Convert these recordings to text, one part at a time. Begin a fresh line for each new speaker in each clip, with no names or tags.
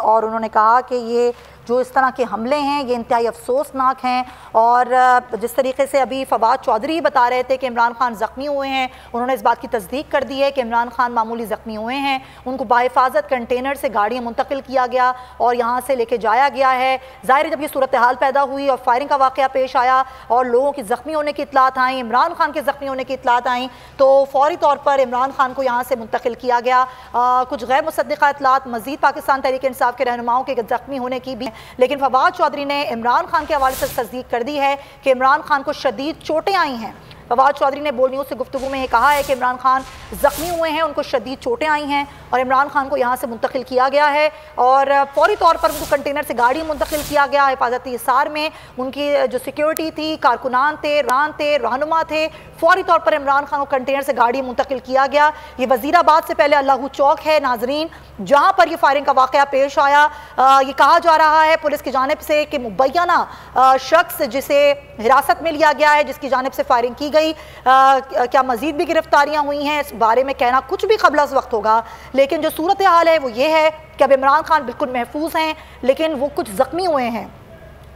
और उन्होंने कहा कि ये जो इस तरह के हमले हैं ये इंतहाई अफसोसनाक हैं। और जिस तरीके से अभी फवाद चौधरी बता रहे थे कि इमरान खान ज़ख्मी हुए हैं, उन्होंने इस बात की तस्दीक कर दी है कि इमरान खान मामूली ज़ख्मी हुए हैं। उनको बाहिफाजत कंटेनर से गाड़ियाँ मुंतकिल किया गया और यहाँ से लेके जाया गया है। ज़ाहिर जब ये सूरत हाल पैदा हुई और फायरिंग का वाक़या पेश आया और लोगों की ज़ख्मी होने की इतलात आई, इमरान खान के ज़ख्मी होने की इतलात आई, तो फ़ौरी तौर पर इमरान खान को यहाँ से मुंतकिल किया गया। कुछ गैर मुसद्दिक़ा इतलात मज़ीद पाकिस्तान तहरीक इंसाफ के रहनुमाओं के ज़ख्मी होने की भी, लेकिन फवाद चौधरी ने इमरान खान के हवाले से तस्दीक कर दी है कि इमरान खान को शदीद चोटें आई हैं। फवाद चौधरी ने बोल न्यूज़ से गुफ्तगू में ये कहा है कि इमरान खान ज़ख्मी हुए हैं, उनको शदीद चोटें आई हैं और इमरान खान को यहाँ से मुंतकिल किया गया है और फौरी तौर पर उनको कंटेनर से गाड़ी मुंतकिल किया गया। हिफाजती हिसार में उनकी जो सिक्योरिटी थी, कारकुनान थे, रहनुमा थे, फौरी तौर पर इमरान खान को कंटेनर से गाड़ी मुंतकिल किया गया। ये वज़ीराबाद से पहले अल्लाहू चौक है नाजरीन, जहाँ पर ये फायरिंग का वाक़या पेश आया। ये कहा जा रहा है पुलिस की जानिब से कि मुबैना शख्स जिसे हिरासत में लिया गया है, जिसकी जानिब से फायरिंग की गई, क्या मजीद भी गिरफ्तारियां हुई हैं, इस बारे में कहना कुछ भी क़ब्ल वक्त होगा। लेकिन जो सूरत हाल है वो ये है कि अब इमरान खान बिल्कुल महफूज हैं, लेकिन वो कुछ ज़ख्मी हुए हैं।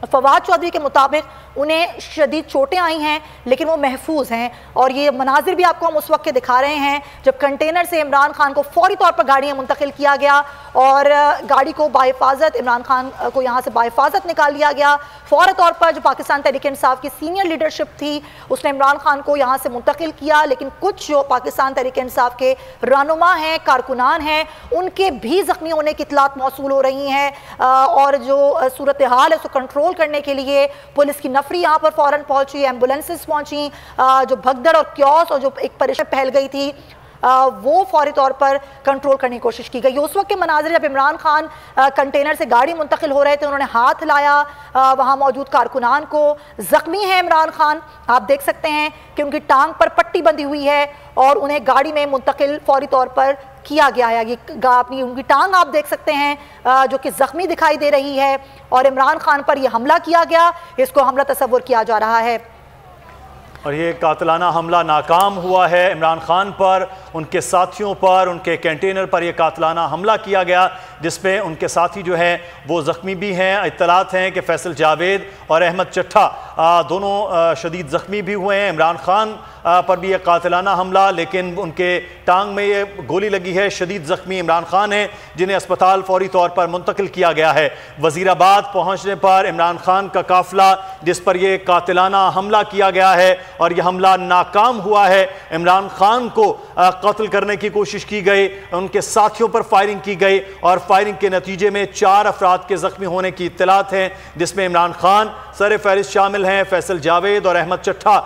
फवाद चौधरी के मुताबिक उन्हें शदीद चोटें आई हैं लेकिन वो महफूज हैं। और ये मनाजिर भी आपको हम उस वक्त के दिखा रहे हैं जब कंटेनर से इमरान खान को फौरी तौर पर गाड़ियाँ मुंतकिल किया गया और गाड़ी को बाहिफाजत इमरान खान को यहाँ से बाहिफाजत निकाल लिया गया। फौरी तौर पर जो पाकिस्तान तहरीक इंसाफ की सीनियर लीडरशिप थी उसने इमरान खान को यहाँ से मुंतकिल किया, लेकिन कुछ जो पाकिस्तान तहरीक इंसाफ के रहनुमा हैं, कारकुनान हैं, उनके भी ज़ख्मी होने की इतलात मौसूल हो रही हैं। और जो सूरत हाल है उसको कंट्रोल करने के लिए पुलिस की नफरी यहाँ पर फ़ौरन पहुँची, एम्बुलेंसेस पहुँची, जो भगदड़ और क्योस और जो एक परेशानी फैल गई थी वो फौरी तौर पर कंट्रोल करने की कोशिश की गई। उस वक्त के मनाज़िर जब इमरान खान कंटेनर से गाड़ी मुंतकिल हो रहे थे, उन्होंने हाथ हिलाया वहाँ मौजूद कारकुनान को। ज़ख्मी है इमरान खान, आप देख सकते हैं कि उनकी टांग पर पट्टी बंधी हुई है और उन्हें गाड़ी में मुंतकिल फौरी तौर पर किया गया है। ये अपनी उनकी टांग आप देख सकते हैं जो कि ज़ख्मी दिखाई दे रही है और इमरान खान पर यह हमला किया गया, इसको हमला तस्वुर किया जा रहा है।
और ये कातिलाना हमला नाकाम हुआ है इमरान खान पर, उनके साथियों पर, उनके कंटेनर पर यह कातिलाना हमला किया गया जिसमें उनके साथी जो हैं वो ज़ख्मी भी हैं। इत्तलात हैं कि फैसल जावेद और अहमद चट्ठा दोनों शदीद ज़ख्मी भी हुए हैं। इमरान खान पर भी यह कातिलाना हमला, लेकिन उनके टांग में ये गोली लगी है। शदीद ज़ख्मी इमरान खान हैं जिन्हें अस्पताल फौरी तौर पर मुंतकिल किया गया है। वज़ीराबाद पहुँचने पर इमरान खान का काफ़िला जिस पर यह कातिलाना हमला किया गया है और यह हमला नाकाम हुआ है। इमरान खान को कत्ल करने की कोशिश की गई, उनके साथियों पर फायरिंग की गई और फायरिंग के नतीजे में 4 अफराद के ज़ख्मी होने की इत्तलात हैं जिसमें इमरान खान सर फहरिस्त शामिल हैं। फैसल जावेद और अहमद चट्ठा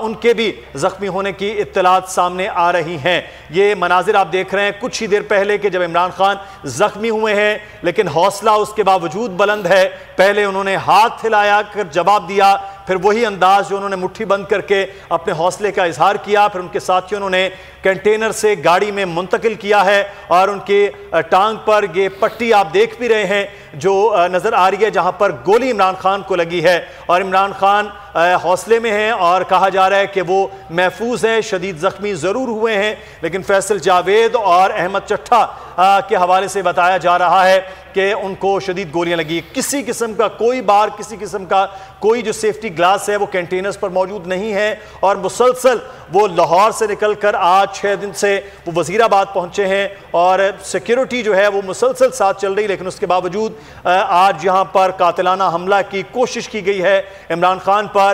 उनके भी ज़ख्मी होने की इत्तलात सामने आ रही हैं। ये मनाजिर आप देख रहे हैं कुछ ही देर पहले कि जब इमरान खान ज़ख्मी हुए हैं लेकिन हौसला उसके बावजूद बुलंद है। पहले उन्होंने हाथ हिलाया कर जवाब दिया, फिर वही अंदाज जो उन्होंने मुट्ठी बंद करके अपने हौसले का इजहार किया, फिर उनके साथियों ने कंटेनर से गाड़ी में मुंतकिल किया है और उनके टांग पर ये पट्टी आप देख भी रहे हैं जो नज़र आ रही है जहां पर गोली इमरान खान को लगी है। और इमरान खान हौसले में हैं और कहा जा रहा है कि वो महफूज हैं, शदीद ज़ख्मी ज़रूर हुए हैं लेकिन फैसल जावेद और अहमद चट्ठा के हवाले से बताया जा रहा है कि उनको शदीद गोलियां लगी। किसी किस्म का कोई बार, किसी किस्म का कोई जो सेफ्टी ग्लास है वो कंटेनर्स पर मौजूद नहीं है और मुसलसल वो लाहौर से निकल कर आज 6 दिन से वो वज़ीराबाद पहुंचे हैं और सिक्योरिटी जो है वो मुसलसल साथ चल रही, लेकिन उसके बावजूद आज यहाँ पर कातिलाना हमला की कोशिश की गई है इमरान खान पर।